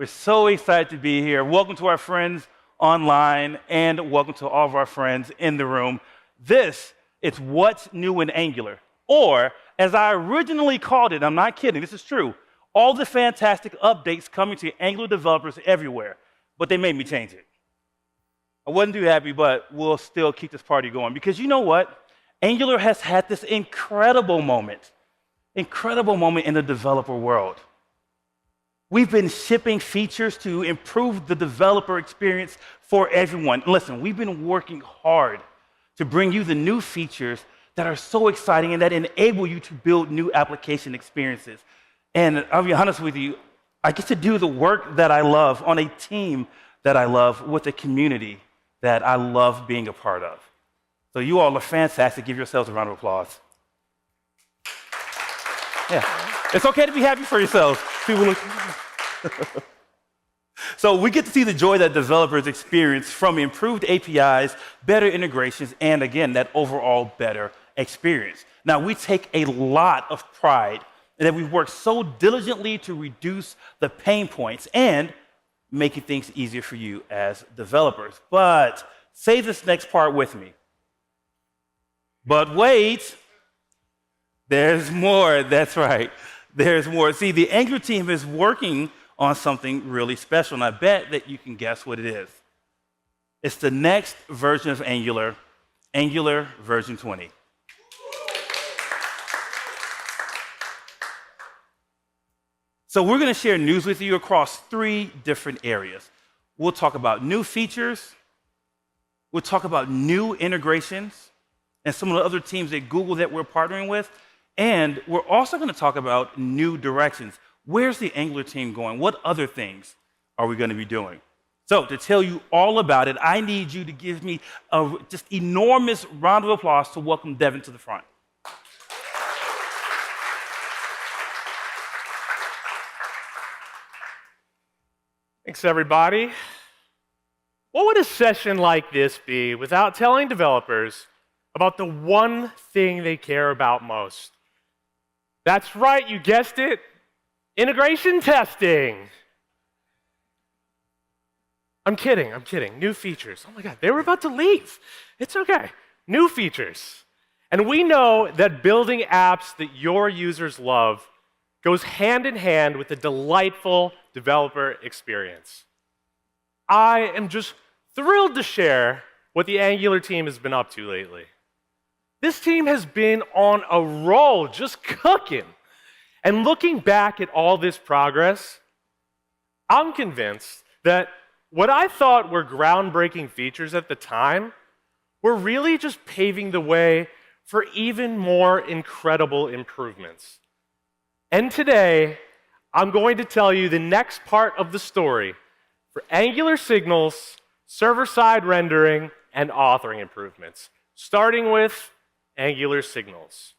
We're so excited to be here. Welcome to our friends online, and welcome to all of our friends in the room. This is What's New in Angular, or as I originally called it, I'm not kidding, this is true, all the fantastic updates coming to Angular developers everywhere, but they made me change it. I wasn't too happy, but we'll still keep this party going, because you know what? Angular has had this incredible moment in the developer world. We've been shipping features to improve the developer experience for everyone. Listen, we've been working hard to bring you the new features that are so exciting and that enable you to build new application experiences. And I'll be honest with you, I get to do the work that I love on a team that I love with a community that I love being a part of. So you all are fantastic. Give yourselves a round of applause. Yeah, it's okay to be happy for yourselves. People look. So we get to see the joy that developers experience from improved APIs, better integrations, and again, that overall better experience. Now, we take a lot of pride in that we've worked so diligently to reduce the pain points and making things easier for you as developers. But say this next part with me. But wait, there's more. That's right. There's more. See, the Angular team is working on something really special, and I bet that you can guess what it is. It's the next version of Angular, Angular version 20. So we're going to share news with you across 3 different areas. We'll talk about new features, we'll talk about new integrations, and some of the other teams at Google that we're partnering with, and we're also going to talk about new directions. Where's the Angular team going? What other things are we going to be doing? So to tell you all about it, I need you to give me a just enormous round of applause to welcome Devin to the front. Thanks, everybody. What would a session like this be without telling developers about the one thing they care about most? That's right, you guessed it. Integration testing. I'm kidding. New features. Oh my God, they were about to leave. It's okay. New features. And we know that building apps that your users love goes hand in hand with a delightful developer experience. I am just thrilled to share what the Angular team has been up to lately. This team has been on a roll, just cooking. And looking back at all this progress, I'm convinced that what I thought were groundbreaking features at the time were really just paving the way for even more incredible improvements. And today, I'm going to tell you the next part of the story for Angular signals, server-side rendering, and authoring improvements, starting with Angular signals.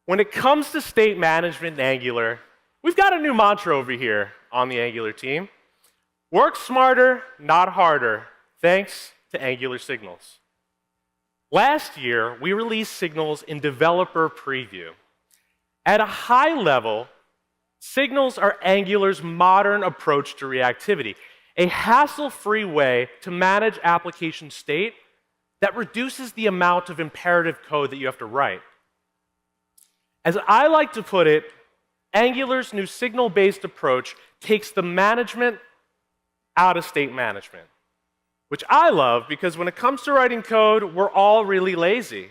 When it comes to state management in Angular, we've got a new mantra over here on the Angular team. Work smarter, not harder, thanks to Angular signals. Last year, we released signals in developer preview. At a high level, signals are Angular's modern approach to reactivity, a hassle-free way to manage application state that reduces the amount of imperative code that you have to write. As I like to put it, Angular's new signal-based approach takes the management out of state management, which I love because when it comes to writing code, we're all really lazy.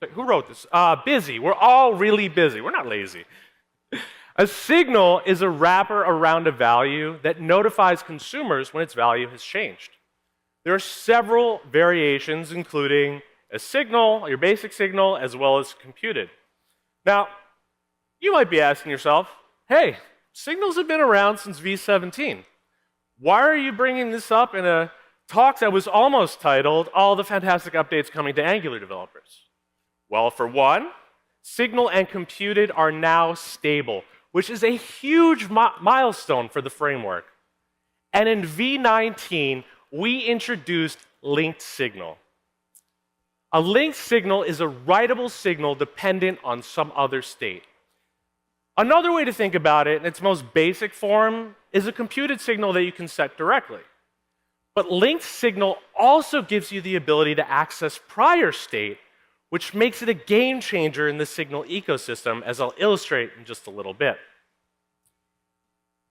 Wait, who wrote this? Busy. We're all really busy. We're not lazy. A signal is a wrapper around a value that notifies consumers when its value has changed. There are several variations, including a signal, your basic signal, as well as computed. Now, you might be asking yourself, hey, signals have been around since v17. Why are you bringing this up in a talk that was almost titled, All the Fantastic Updates Coming to Angular Developers? Well, for one, signal and computed are now stable, which is a huge milestone for the framework. And in v19, we introduced linked signal. A linked signal is a writable signal dependent on some other state. Another way to think about it, in its most basic form, is a computed signal that you can set directly. But linked signal also gives you the ability to access prior state, which makes it a game changer in the signal ecosystem, as I'll illustrate in just a little bit.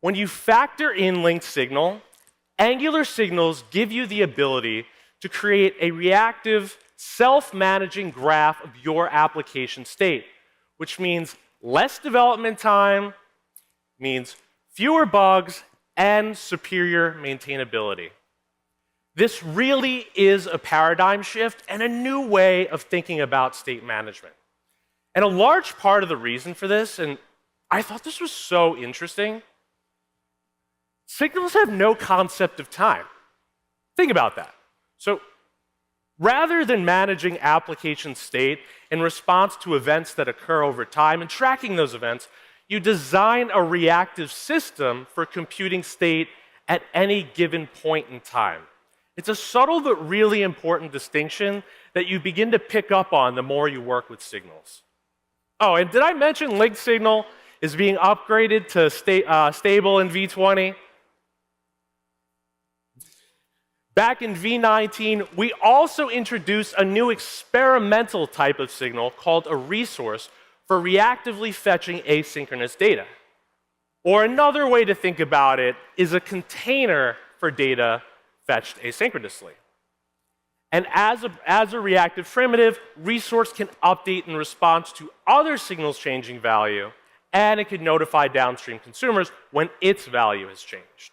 When you factor in linked signal, Angular signals give you the ability to create a reactive, self-managing graph of your application state, which means less development time, means fewer bugs, and superior maintainability. This really is a paradigm shift and a new way of thinking about state management. And a large part of the reason for this, and I thought this was so interesting, signals have no concept of time. Think about that. So rather than managing application state in response to events that occur over time and tracking those events, you design a reactive system for computing state at any given point in time. It's a subtle but really important distinction that you begin to pick up on the more you work with signals. Oh, and did I mention linked signal is being upgraded to stable in v20? Back in v19, we also introduced a new experimental type of signal called a resource for reactively fetching asynchronous data. Or another way to think about it is a container for data fetched asynchronously. And as a reactive primitive, resource can update in response to other signals changing value, and it can notify downstream consumers when its value has changed.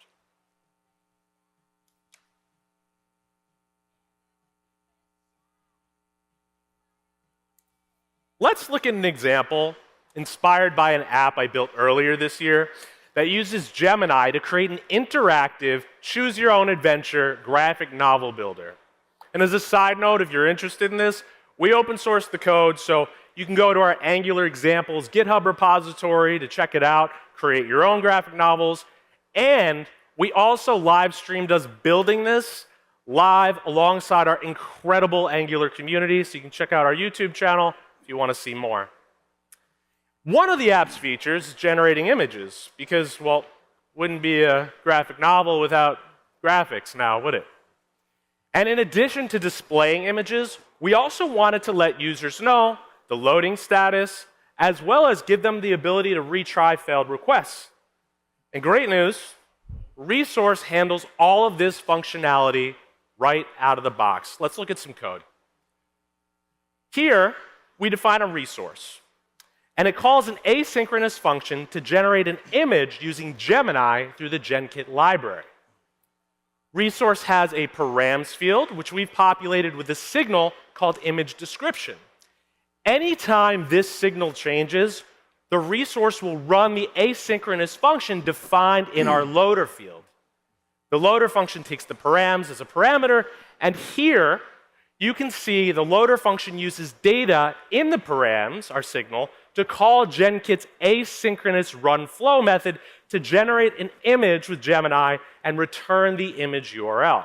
Let's look at an example inspired by an app I built earlier this year that uses Gemini to create an interactive, choose-your-own-adventure graphic novel builder. And as a side note, if you're interested in this, we open source the code, so you can go to our Angular examples GitHub repository to check it out, create your own graphic novels, and we also live streamed us building this live alongside our incredible Angular community, so you can check out our YouTube channel if you want to see more. One of the app's features is generating images, because, well, wouldn't be a graphic novel without graphics now, would it? And in addition to displaying images, we also wanted to let users know the loading status, as well as give them the ability to retry failed requests. And great news, Resource handles all of this functionality right out of the box. Let's look at some code. Here, we define a resource. And it calls an asynchronous function to generate an image using Gemini through the GenKit library. Resource has a params field, which we've populated with a signal called image description. Anytime this signal changes, the resource will run the asynchronous function defined in our loader field. The loader function takes the params as a parameter, and here you can see the loader function uses data in the params, our signal, to call GenKit's asynchronous run flow method to generate an image with Gemini and return the image URL.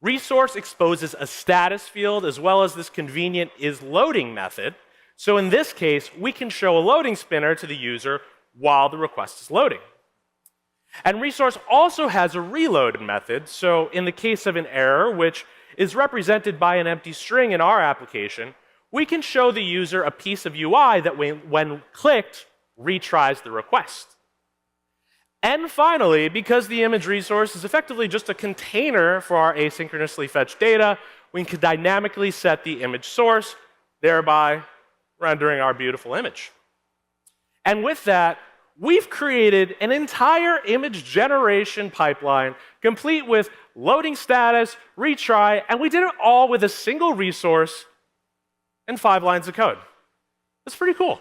Resource exposes a status field as well as this convenient isLoading method. So in this case, we can show a loading spinner to the user while the request is loading. And Resource also has a reload method. So in the case of an error, which is represented by an empty string in our application, we can show the user a piece of UI that when clicked, retries the request. And finally, because the image resource is effectively just a container for our asynchronously fetched data, we can dynamically set the image source, thereby rendering our beautiful image. And with that, we've created an entire image generation pipeline complete with loading status, retry, and we did it all with a single resource and 5 lines of code. That's pretty cool.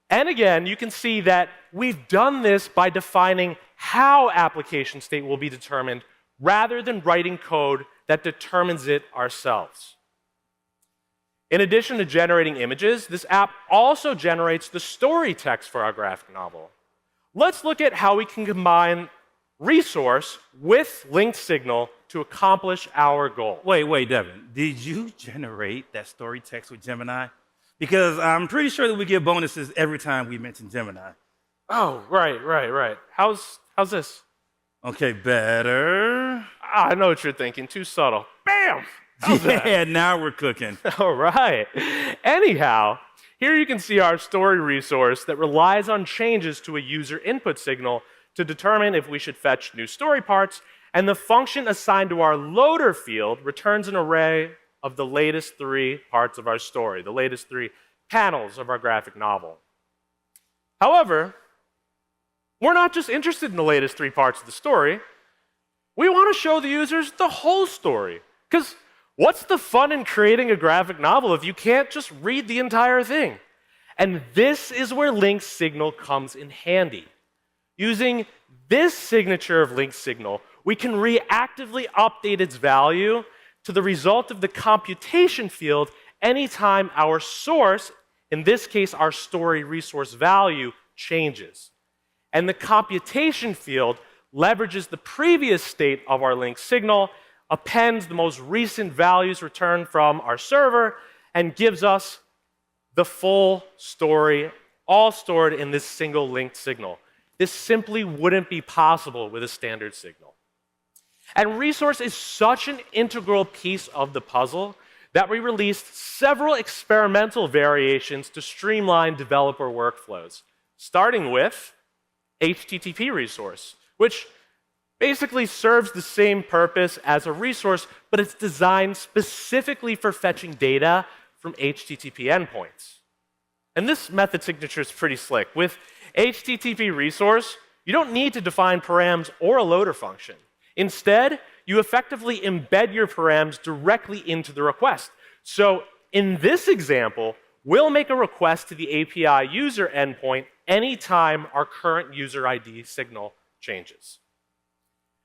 And again, you can see that we've done this by defining how application state will be determined rather than writing code that determines it ourselves. In addition to generating images, this app also generates the story text for our graphic novel. Let's look at how we can combine resource with linked signal to accomplish our goal. Wait, Devin. Did you generate that story text with Gemini? Because I'm pretty sure that we get bonuses every time we mention Gemini. Oh, right. How's this? Okay, better. I know what you're thinking. Too subtle. Bam! How's that? Yeah, now we're cooking. All right. Anyhow, here you can see our story resource that relies on changes to a user input signal to determine if we should fetch new story parts, and the function assigned to our loader field returns an array of the latest 3 parts of our story, the latest 3 panels of our graphic novel. However, we're not just interested in the latest 3 parts of the story. We want to show the users the whole story. Because what's the fun in creating a graphic novel if you can't just read the entire thing? And this is where link signal comes in handy. Using this signature of link signal, we can reactively update its value to the result of the computation field anytime our source, in this case our story resource value, changes. And the computation field leverages the previous state of our link signal, appends the most recent values returned from our server, and gives us the full story, all stored in this single linked signal. This simply wouldn't be possible with a standard signal. And resource is such an integral piece of the puzzle that we released several experimental variations to streamline developer workflows, starting with HTTP resource, which basically serves the same purpose as a resource, but it's designed specifically for fetching data from HTTP endpoints. And this method signature is pretty slick. With HTTP resource, you don't need to define params or a loader function. Instead, you effectively embed your params directly into the request. So in this example, we'll make a request to the API user endpoint anytime our current user ID signal changes.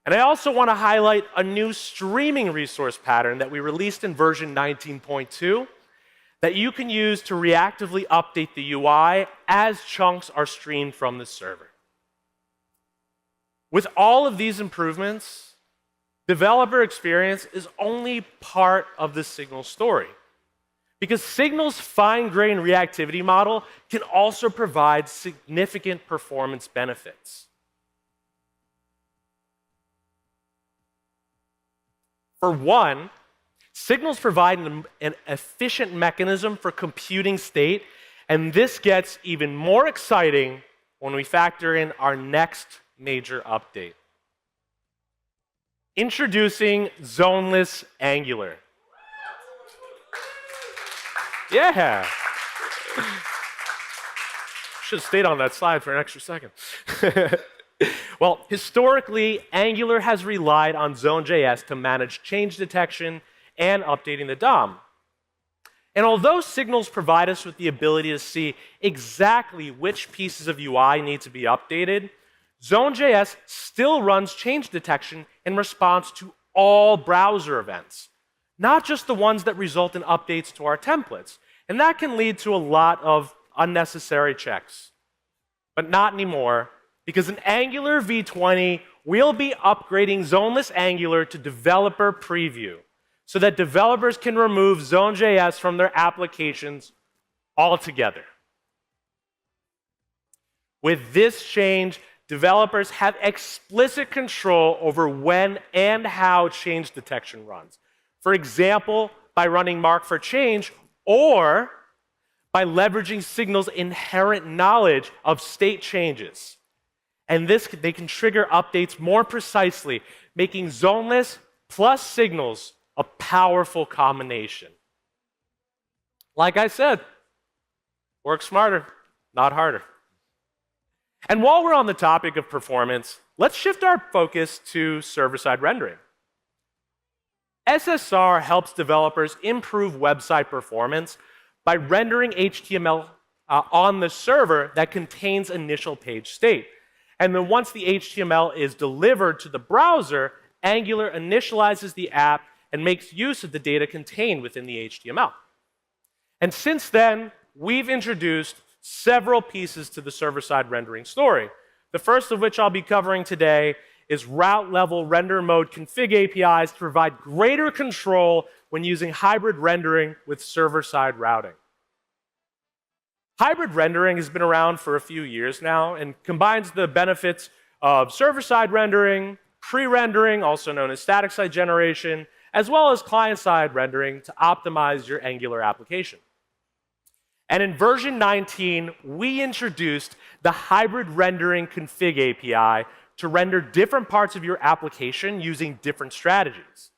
And I also want to highlight a new streaming resource pattern that we released in version 19.2 that you can use to reactively update the UI as chunks are streamed from the server. With all of these improvements, developer experience is only part of the Signal story. Because Signal's fine-grained reactivity model can also provide significant performance benefits. For one, Signals provide an efficient mechanism for computing state, and this gets even more exciting when we factor in our next major update. Introducing zoneless Angular. Yeah. Should have stayed on that slide for an extra second. Well, historically, Angular has relied on Zone.js to manage change detection and updating the DOM. And although signals provide us with the ability to see exactly which pieces of UI need to be updated, Zone.js still runs change detection in response to all browser events, not just the ones that result in updates to our templates. And that can lead to a lot of unnecessary checks. But not anymore, because in Angular v20, we'll be upgrading zoneless Angular to developer preview so that developers can remove Zone.js from their applications altogether. With this change, developers have explicit control over when and how change detection runs. For example, by running mark for change, or by leveraging Signal's inherent knowledge of state changes. And this, they can trigger updates more precisely, making zoneless plus Signals a powerful combination. Like I said, work smarter, not harder. And while we're on the topic of performance, let's shift our focus to server-side rendering. SSR helps developers improve website performance by rendering HTML on the server that contains initial page state. And then once the HTML is delivered to the browser, Angular initializes the app and makes use of the data contained within the HTML. And since then, we've introduced several pieces to the server-side rendering story. The first of which I'll be covering today is route-level render mode config APIs to provide greater control when using hybrid rendering with server-side routing. Hybrid rendering has been around for a few years now and combines the benefits of server-side rendering, pre-rendering, also known as static site generation, as well as client-side rendering to optimize your Angular application. And in version 19, we introduced the hybrid rendering config API to render different parts of your application using different strategies.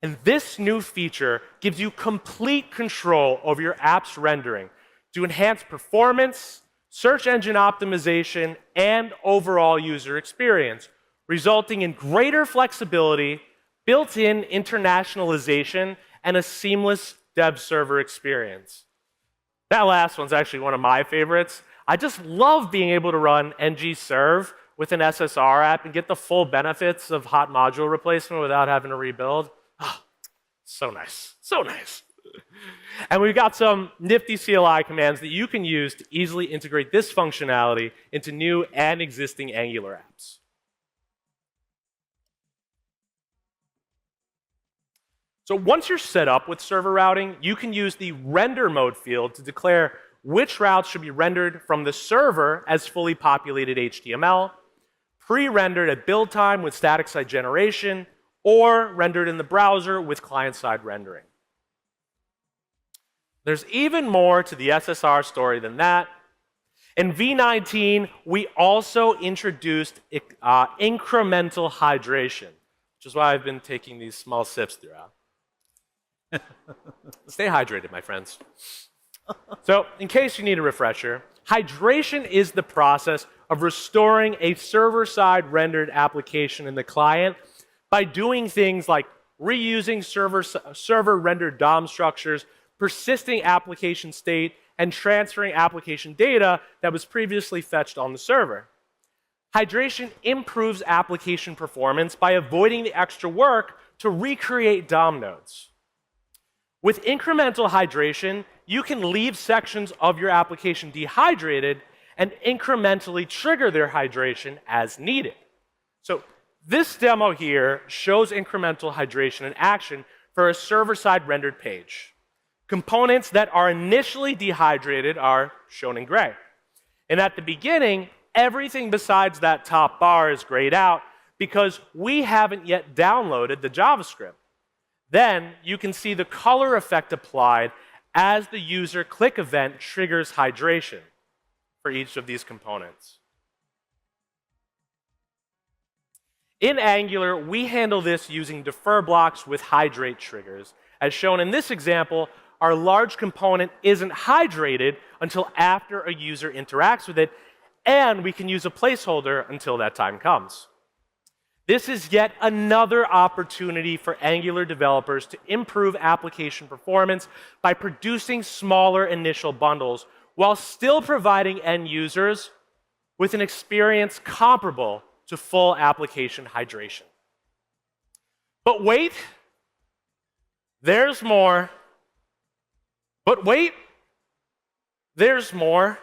And this new feature gives you complete control over your app's rendering to enhance performance, search engine optimization, and overall user experience, resulting in greater flexibility, built-in internationalization, and a seamless dev server experience. That last one's actually one of my favorites. I just love being able to run ng-serve with an SSR app and get the full benefits of hot module replacement without having to rebuild. Oh, so nice, so nice. And we've got some nifty CLI commands that you can use to easily integrate this functionality into new and existing Angular apps. So once you're set up with server routing, you can use the render mode field to declare which routes should be rendered from the server as fully populated HTML, pre-rendered at build time with static site generation, or rendered in the browser with client-side rendering. There's even more to the SSR story than that. In v19, we also introduced incremental hydration, which is why I've been taking these small sips throughout. Stay hydrated, my friends. So, in case you need a refresher, hydration is the process of restoring a server-side rendered application in the client by doing things like reusing server-rendered DOM structures, persisting application state, and transferring application data that was previously fetched on the server. Hydration improves application performance by avoiding the extra work to recreate DOM nodes. With incremental hydration, you can leave sections of your application dehydrated and incrementally trigger their hydration as needed. So this demo here shows incremental hydration in action for a server-side rendered page. Components that are initially dehydrated are shown in gray. And at the beginning, everything besides that top bar is grayed out because we haven't yet downloaded the JavaScript. Then you can see the color effect applied as the user click event triggers hydration for each of these components. In Angular, we handle this using defer blocks with hydrate triggers. As shown in this example, our large component isn't hydrated until after a user interacts with it, and we can use a placeholder until that time comes. This is yet another opportunity for Angular developers to improve application performance by producing smaller initial bundles while still providing end users with an experience comparable to full application hydration. But wait, there's more. But wait, there's more.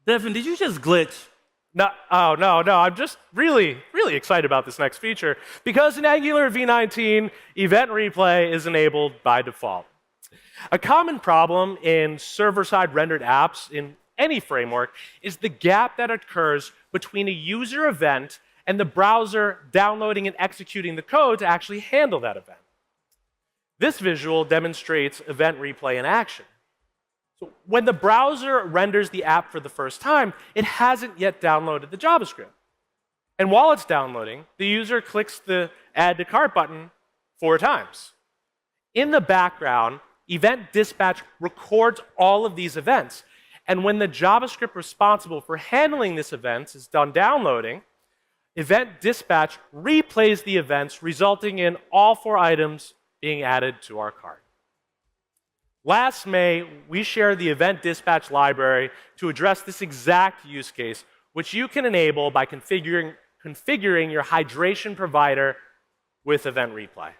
Devin, did you just glitch? No, oh, no, I'm just really excited about this next feature because in Angular v19, event replay is enabled by default. A common problem in server-side rendered apps in any framework is the gap that occurs between a user event and the browser downloading and executing the code to actually handle that event. This visual demonstrates event replay in action. So when the browser renders the app for the first time, it hasn't yet downloaded the JavaScript. And while it's downloading, the user clicks the Add to Cart button 4 times. In the background, Event Dispatch records all of these events. And when the JavaScript responsible for handling this event is done downloading, Event Dispatch replays the events, resulting in all 4 items being added to our cart. Last May, we shared the Event Dispatch library to address this exact use case, which you can enable by configuring your hydration provider with Event Replay.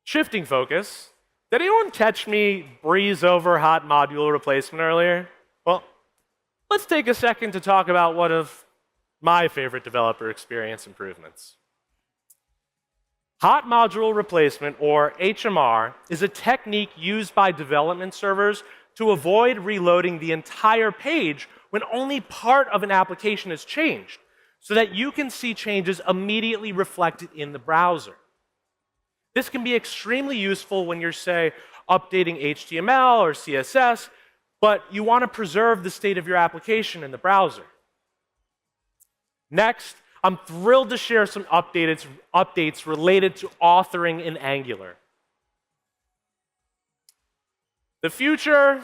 Shifting focus, did anyone catch me breeze over hot module replacement earlier? Well, let's take a second to talk about one of my favorite developer experience improvements. Hot module replacement, or HMR, is a technique used by development servers to avoid reloading the entire page when only part of an application has changed, so that you can see changes immediately reflected in the browser. This can be extremely useful when you're, say, updating HTML or CSS, but you want to preserve the state of your application in the browser. Next, I'm thrilled to share some updates related to authoring in Angular. The future,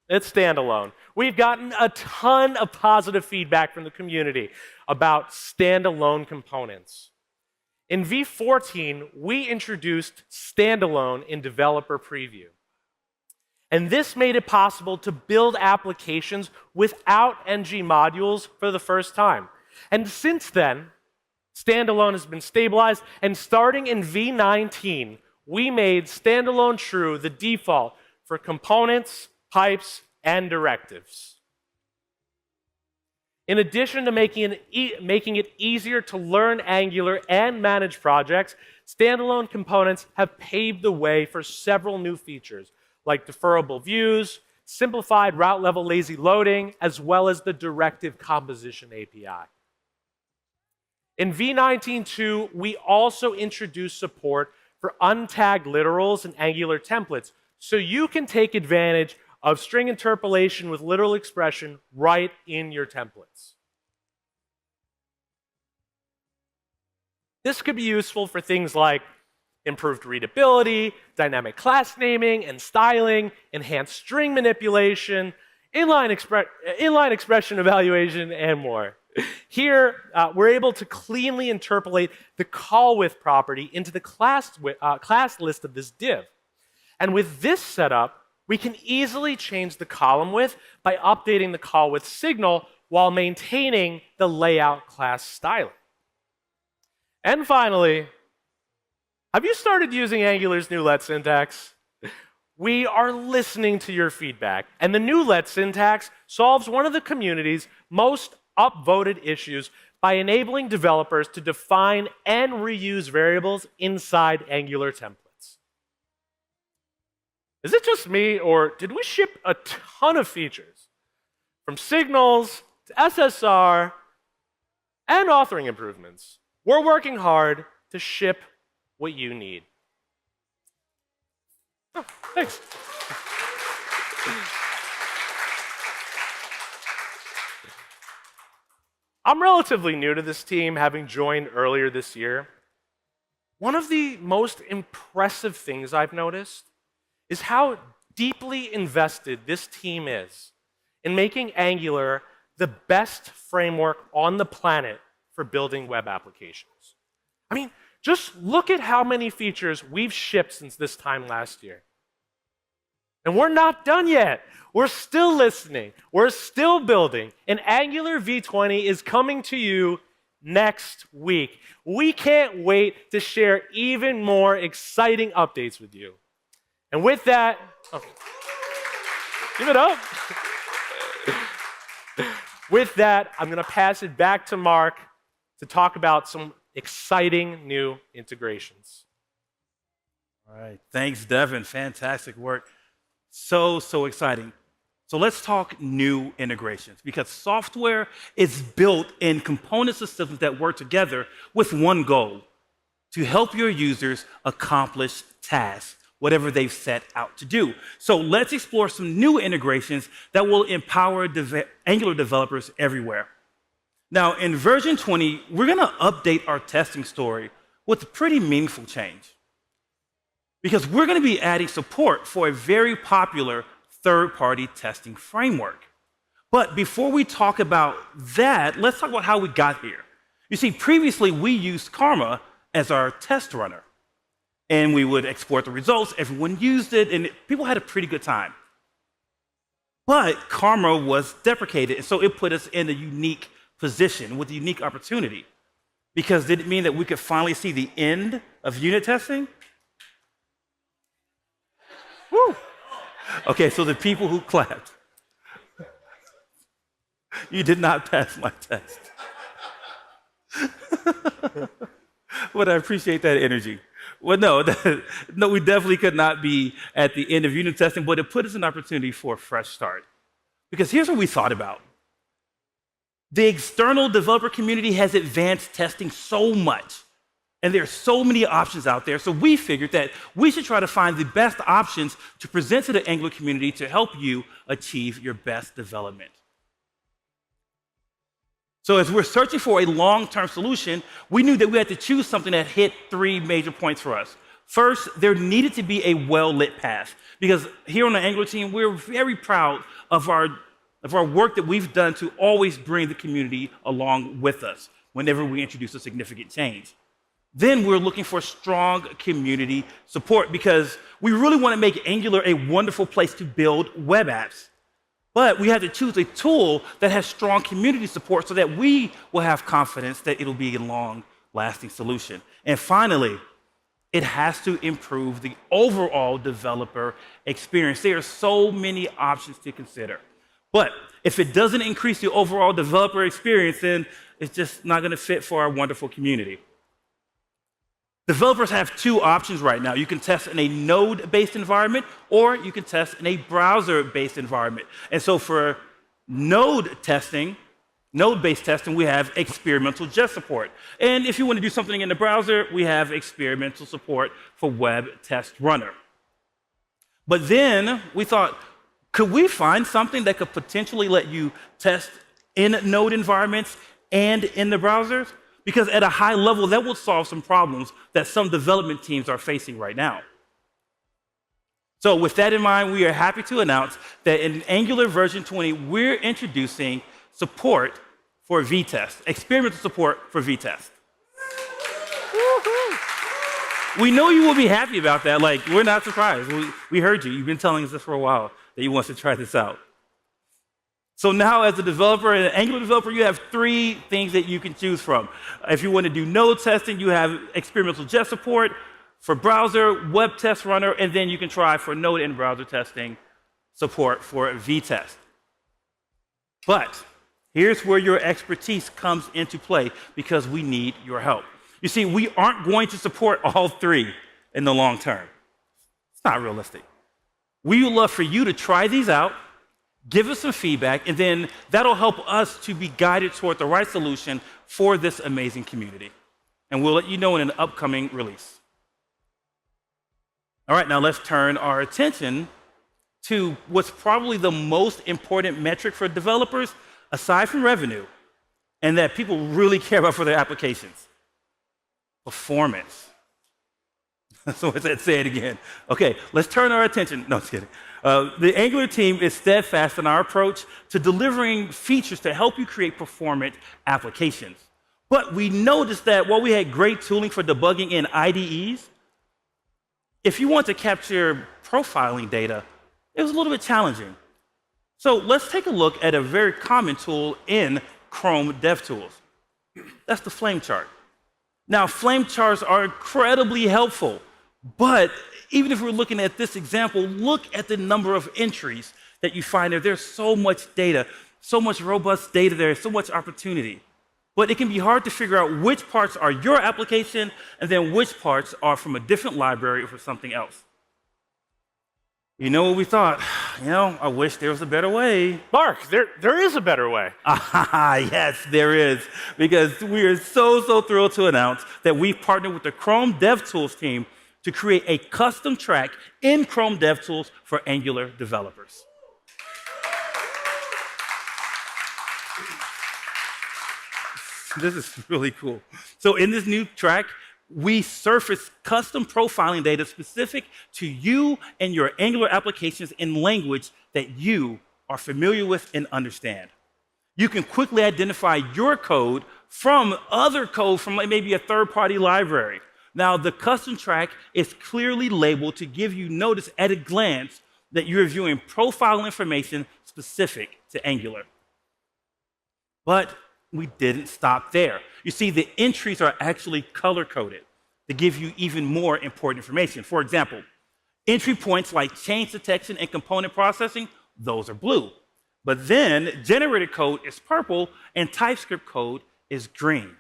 it's standalone. We've gotten a ton of positive feedback from the community about standalone components. In V14, we introduced standalone in developer preview. And this made it possible to build applications without ng modules for the first time. And since then, standalone has been stabilized, and starting in V19, we made standalone true the default for components, pipes, and directives. In addition to making it easier to learn Angular and manage projects, standalone components have paved the way for several new features, like deferrable views, simplified route-level lazy loading, as well as the directive composition API. In V19.2, we also introduced support for untagged literals and Angular templates, so you can take advantage of string interpolation with literal expression right in your templates. This could be useful for things like improved readability, dynamic class naming and styling, enhanced string manipulation, inline expression evaluation, and more. Here, we're able to cleanly interpolate the call with property into the class list of this div. And with this setup, we can easily change the column width by updating the call with signal while maintaining the layout class styling. And finally, have you started using Angular's new let syntax? We are listening to your feedback, and the new let syntax solves one of the community's most upvoted issues by enabling developers to define and reuse variables inside Angular templates. Is it just me, or did we ship a ton of features? From signals to SSR and authoring improvements. We're working hard to ship what you need. Oh, thanks. I'm relatively new to this team, having joined earlier this year. One of the most impressive things I've noticed is how deeply invested this team is in making Angular the best framework on the planet for building web applications. I mean, just look at how many features we've shipped since this time last year. And we're not done yet. We're still listening. We're still building. And Angular v20 is coming to you next week. We can't wait to share even more exciting updates with you. And with that, give it up. With that, I'm going to pass it back to Mark to talk about some exciting new integrations. All right. Thanks, Devin. Fantastic work. So exciting. So let's talk new integrations, because software is built in components of systems that work together with one goal: to help your users accomplish tasks, whatever they've set out to do. So let's explore some new integrations that will empower Angular developers everywhere. Now, in version 20, we're going to update our testing story with a pretty meaningful change, because we're going to be adding support for a very popular third-party testing framework. But before we talk about that, let's talk about how we got here. You see, previously we used Karma as our test runner, and we would export the results. Everyone used it, and people had a pretty good time. But Karma was deprecated, and so it put us in a unique position with a unique opportunity. Because did it mean that we could finally see the end of unit testing? Woo! Okay, so the people who clapped, you did not pass my test. But I appreciate that energy. Well, no, no, we definitely could not be at the end of unit testing, but it put us in an opportunity for a fresh start. Because here's what we thought about. The external developer community has advanced testing so much, and there are so many options out there, so we figured that we should try to find the best options to present to the Angular community to help you achieve your best development. So as we're searching for a long-term solution, we knew that we had to choose something that hit 3 major points for us. First, there needed to be a well-lit path, because here on the Angular team, we're very proud of our work that we've done to always bring the community along with us whenever we introduce a significant change. Then we're looking for strong community support, because we really want to make Angular a wonderful place to build web apps. But we had to choose a tool that has strong community support so that we will have confidence that it'll be a long-lasting solution. And finally, it has to improve the overall developer experience. There are so many options to consider. But if it doesn't increase the overall developer experience, then it's just not going to fit for our wonderful community. Developers have 2 options right now. You can test in a node-based environment, or you can test in a browser-based environment. And so for node-based testing, we have experimental just support. And if you want to do something in the browser, we have experimental support for Web Test Runner. But then we thought, could we find something that could potentially let you test in node environments and in the browsers? Because at a high level, that will solve some problems that some development teams are facing right now. So with that in mind, we are happy to announce that in Angular version 20, we're introducing support for VTest, experimental support for VTest. We know you will be happy about that. Like, we're not surprised. We heard you. You've been telling us this for a while, that you want to try this out. So now as a developer, an Angular developer, you have 3 things that you can choose from. If you want to do node testing, you have experimental jest support. For browser, Web Test Runner, and then you can try for node and browser testing support for VTest. But here's where your expertise comes into play, because we need your help. You see, we aren't going to support all 3 in the long term. It's not realistic. We would love for you to try these out, give us some feedback, and then that'll help us to be guided toward the right solution for this amazing community. And we'll let you know in an upcoming release. All right, now let's turn our attention to what's probably the most important metric for developers, aside from revenue, and that people really care about for their applications: performance. So let's say it again. Okay, let's turn our attention. No, just kidding. The Angular team is steadfast in our approach to delivering features to help you create performant applications. But we noticed that while we had great tooling for debugging in IDEs, if you want to capture profiling data, it was a little bit challenging. So let's take a look at a very common tool in Chrome DevTools. That's the flame chart. Now, flame charts are incredibly helpful, but even if we're looking at this example, look at the number of entries that you find there. There's so much data, so much robust data there, so much opportunity. But it can be hard to figure out which parts are your application and then which parts are from a different library or for something else. You know what we thought? I wish there was a better way. Mark, there is a better way. Yes, there is. Because we are so thrilled to announce that we've partnered with the Chrome DevTools team to create a custom track in Chrome DevTools for Angular developers. This is really cool. So in this new track, we surface custom profiling data specific to you and your Angular applications in language that you are familiar with and understand. You can quickly identify your code from other code from maybe a third-party library. Now, the custom track is clearly labeled to give you notice at a glance that you're viewing profile information specific to Angular. But we didn't stop there. You see, the entries are actually color-coded to give you even more important information. For example, entry points like change detection and component processing, those are blue. But then generated code is purple and TypeScript code is green.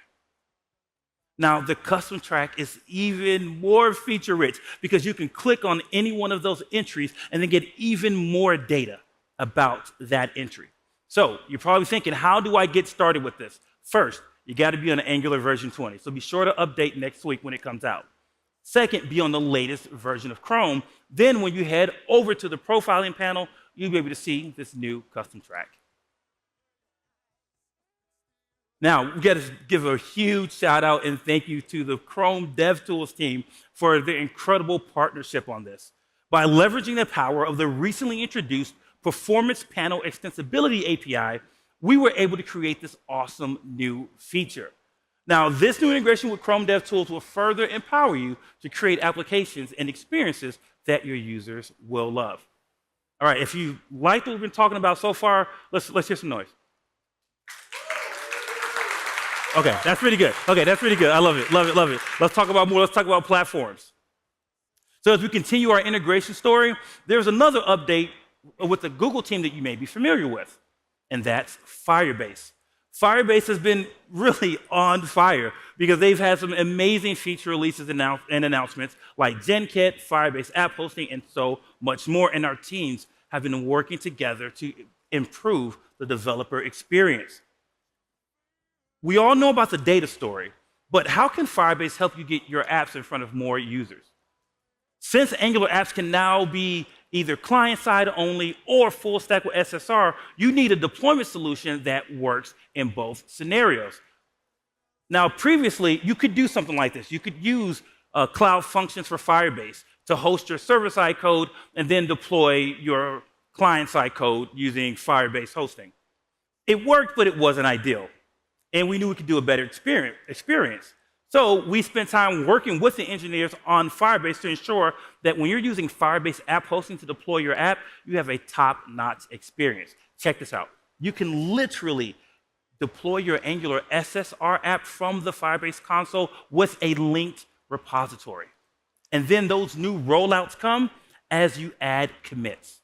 Now, the custom track is even more feature rich because you can click on any one of those entries and then get even more data about that entry. So you're probably thinking, how do I get started with this? First, you got to be on Angular version 20. So be sure to update next week when it comes out. Second, be on the latest version of Chrome. Then when you head over to the profiling panel, you'll be able to see this new custom track. Now, we got to give a huge shout out and thank you to the Chrome DevTools team for their incredible partnership on this. By leveraging the power of the recently introduced Performance Panel Extensibility API, we were able to create this awesome new feature. Now, this new integration with Chrome DevTools will further empower you to create applications and experiences that your users will love. All right, if you like what we've been talking about so far, let's hear some noise. Okay, that's pretty good. Okay, that's pretty good. I love it, love it, love it. Let's talk about more. Let's talk about platforms. So as we continue our integration story, there's another update with the Google team that you may be familiar with, and that's Firebase. Firebase has been really on fire because they've had some amazing feature releases and announcements like GenKit, Firebase app hosting, and so much more. And our teams have been working together to improve the developer experience. We all know about the data story, but how can Firebase help you get your apps in front of more users? Since Angular apps can now be either client-side only or full stack with SSR, you need a deployment solution that works in both scenarios. Now, previously, you could do something like this. You could use Cloud Functions for Firebase to host your server-side code and then deploy your client-side code using Firebase hosting. It worked, but it wasn't ideal. And we knew we could do a better experience. So we spent time working with the engineers on Firebase to ensure that when you're using Firebase app hosting to deploy your app, you have a top-notch experience. Check this out. You can literally deploy your Angular SSR app from the Firebase console with a linked repository. And then those new rollouts come as you add commits.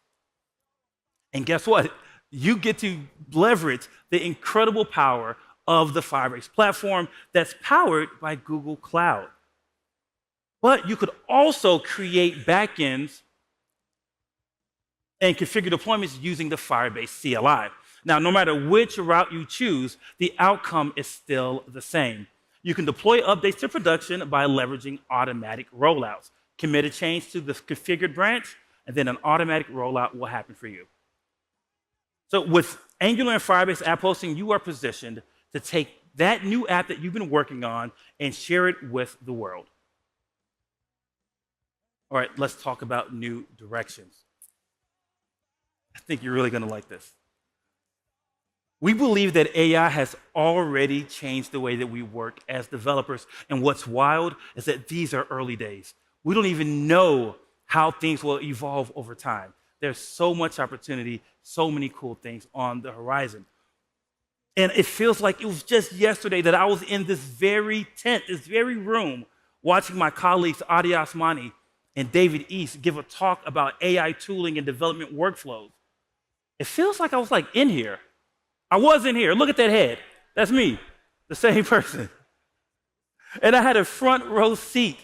And guess what? You get to leverage the incredible power of the Firebase platform that's powered by Google Cloud. But you could also create backends and configure deployments using the Firebase CLI. Now, no matter which route you choose, the outcome is still the same. You can deploy updates to production by leveraging automatic rollouts. Commit a change to the configured branch, and then an automatic rollout will happen for you. So with Angular and Firebase app hosting, you are positioned to take that new app that you've been working on and share it with the world. All right, let's talk about new directions. I think you're really going to like this. We believe that AI has already changed the way that we work as developers, and what's wild is that these are early days. We don't even know how things will evolve over time. There's so much opportunity, so many cool things on the horizon. And it feels like it was just yesterday that I was in this very tent, this very room, watching my colleagues Adi Osmani and David East give a talk about AI tooling and development workflows. It feels like I was like in here. I was in here. Look at that head. That's me, the same person. And I had a front row seat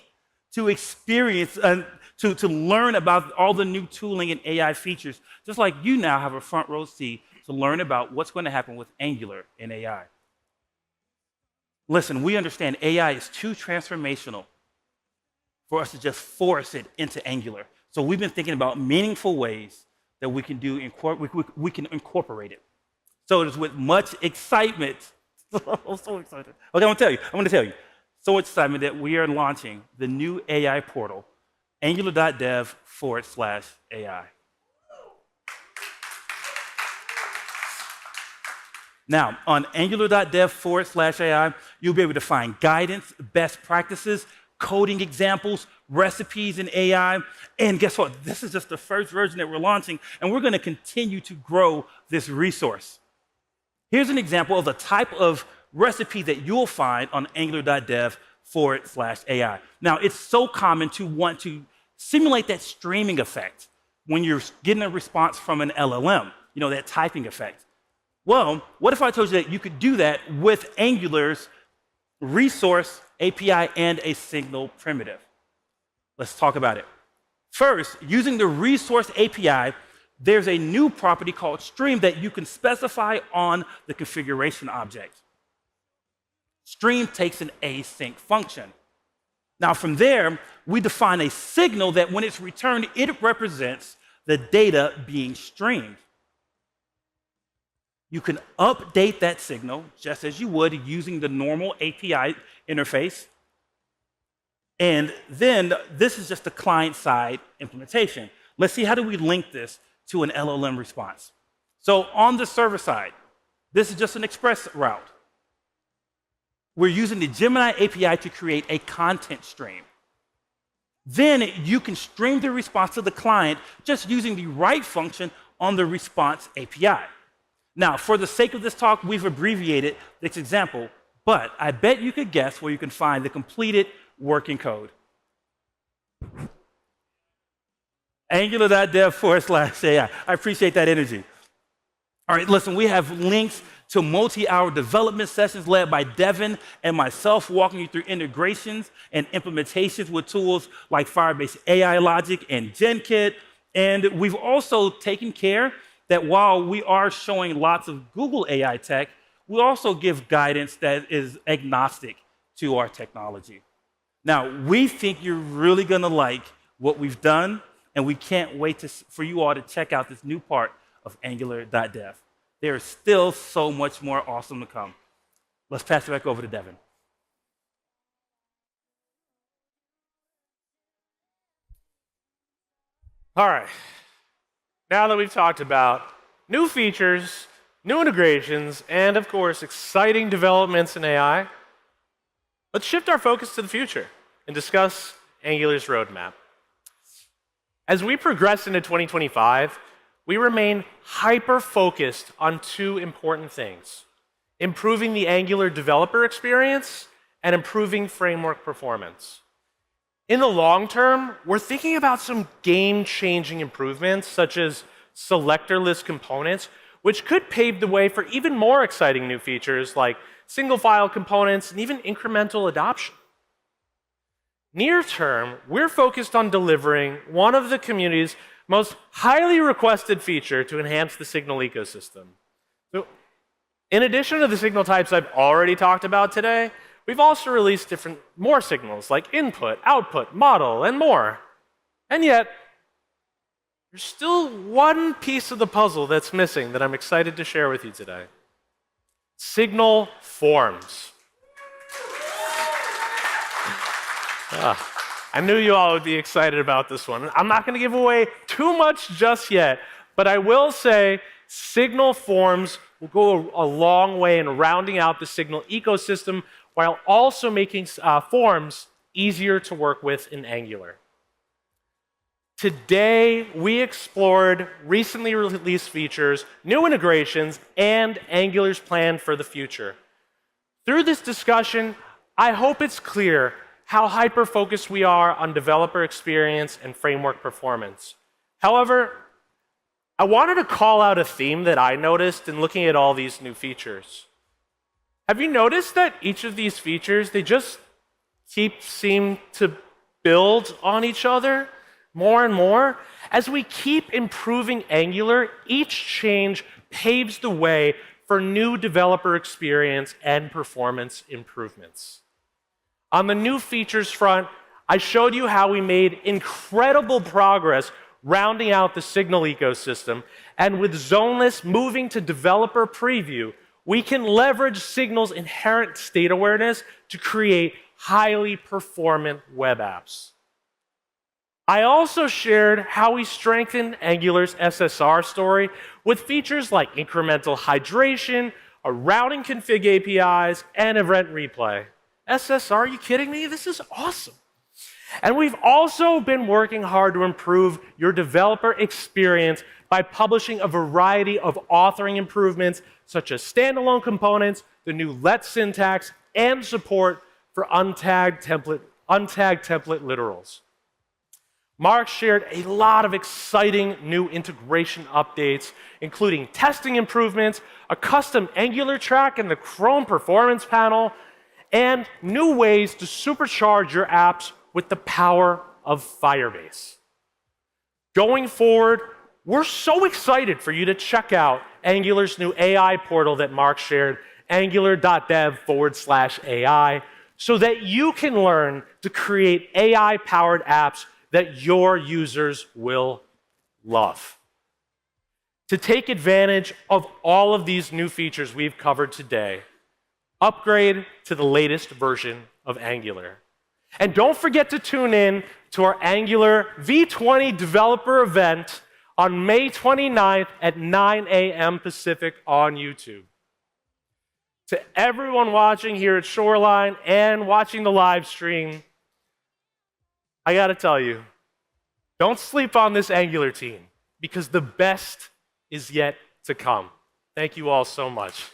to experience and to learn about all the new tooling and AI features, just like you now have a front row seat to learn about what's going to happen with Angular and AI. Listen, we understand AI is too transformational for us to just force it into Angular. So we've been thinking about meaningful ways that we can we can incorporate it. So it is with much excitement. I'm so excited. Okay, I'm going to tell you. So much excitement that we are launching the new AI portal, angular.dev/AI. Now, on angular.dev/AI, you'll be able to find guidance, best practices, coding examples, recipes in AI. And guess what? This is just the first version that we're launching, and we're going to continue to grow this resource. Here's an example of the type of recipe that you'll find on angular.dev/AI. Now, it's so common to want to simulate that streaming effect when you're getting a response from an LLM, that typing effect. Well, what if I told you that you could do that with Angular's resource, API, and a signal primitive. Let's talk about it. First, using the resource API, there's a new property called stream that you can specify on the configuration object. Stream takes an async function. Now, from there, we define a signal that when it's returned, it represents the data being streamed. You can update that signal just as you would using the normal API interface. And then this is just the client-side implementation. Let's see, how do we link this to an LLM response? So on the server side, this is just an express route. We're using the Gemini API to create a content stream. Then you can stream the response to the client just using the write function on the response API. Now, for the sake of this talk, we've abbreviated this example, but I bet you could guess where you can find the completed working code. Angular.dev/AI. I appreciate that energy. All right, listen, we have links to multi-hour development sessions led by Devin and myself, walking you through integrations and implementations with tools like Firebase AI Logic and GenKit. And we've also taken care that while we are showing lots of Google AI tech, we also give guidance that is agnostic to our technology. Now, we think you're really going to like what we've done, and we can't wait for you all to check out this new part of Angular.dev. There is still so much more awesome to come. Let's pass it back over to Devin. All right. Now that we've talked about new features, new integrations, and of course, exciting developments in AI, let's shift our focus to the future and discuss Angular's roadmap. As we progress into 2025, we remain hyper-focused on two important things: improving the Angular developer experience and improving framework performance. In the long term, we're thinking about some game-changing improvements, such as selectorless components, which could pave the way for even more exciting new features like single-file components and even incremental adoption. Near term, we're focused on delivering one of the community's most highly requested feature to enhance the signal ecosystem. So, in addition to the signal types I've already talked about today, we've also released more signals like input, output, model, and more. And yet, there's still one piece of the puzzle that's missing that I'm excited to share with you today: signal forms. I knew you all would be excited about this one. I'm not going to give away too much just yet, but I will say signal forms will go a long way in rounding out the signal ecosystem while also making forms easier to work with in Angular. Today, we explored recently released features, new integrations, and Angular's plan for the future. Through this discussion, I hope it's clear how hyper-focused we are on developer experience and framework performance. However, I wanted to call out a theme that I noticed in looking at all these new features. Have you noticed that each of these features, they just seem to build on each other more and more? As we keep improving Angular, each change paves the way for new developer experience and performance improvements. On the new features front, I showed you how we made incredible progress rounding out the signal ecosystem, and with Zoneless moving to developer preview, we can leverage Signal's inherent state awareness to create highly performant web apps. I also shared how we strengthened Angular's SSR story with features like incremental hydration, a routing config APIs, and event replay. SSR, are you kidding me? This is awesome. And we've also been working hard to improve your developer experience by publishing a variety of authoring improvements, such as standalone components, the new let syntax, and support for untagged template literals. Mark shared a lot of exciting new integration updates, including testing improvements, a custom Angular track in the Chrome Performance panel, and new ways to supercharge your apps with the power of Firebase. Going forward, we're so excited for you to check out Angular's new AI portal that Mark shared, angular.dev/AI, so that you can learn to create AI-powered apps that your users will love. To take advantage of all of these new features we've covered today, upgrade to the latest version of Angular. And don't forget to tune in to our Angular V20 developer event on May 29th at 9 a.m. Pacific on YouTube. To everyone watching here at Shoreline and watching the live stream, I gotta tell you, don't sleep on this Angular team, because the best is yet to come. Thank you all so much.